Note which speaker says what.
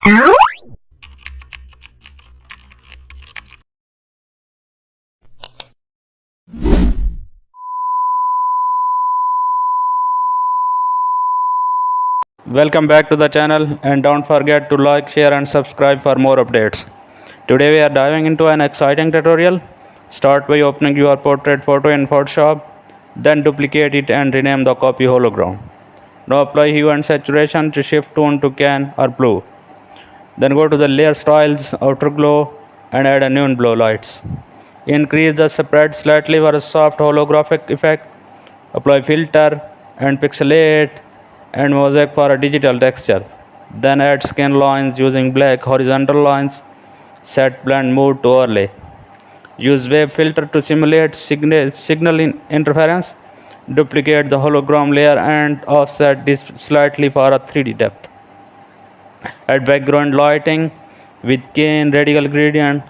Speaker 1: Welcome back to the channel, and don't forget to like, share and subscribe for more updates. Today we are diving into an exciting tutorial. Start by opening your portrait photo in Photoshop, then duplicate it and rename the copy hologram. Now apply hue and saturation to shift tone to can or blue. Then go to the layer styles, outer glow and add a neon blue lights. Increase the spread slightly for a soft holographic effect. Apply filter and pixelate and mosaic for a digital texture. Then add skin lines using black horizontal lines. Set blend mode to overlay. Use wave filter to simulate signal interference. Duplicate the hologram layer and offset this slightly for a 3D depth. Add background lighting with gain radial gradient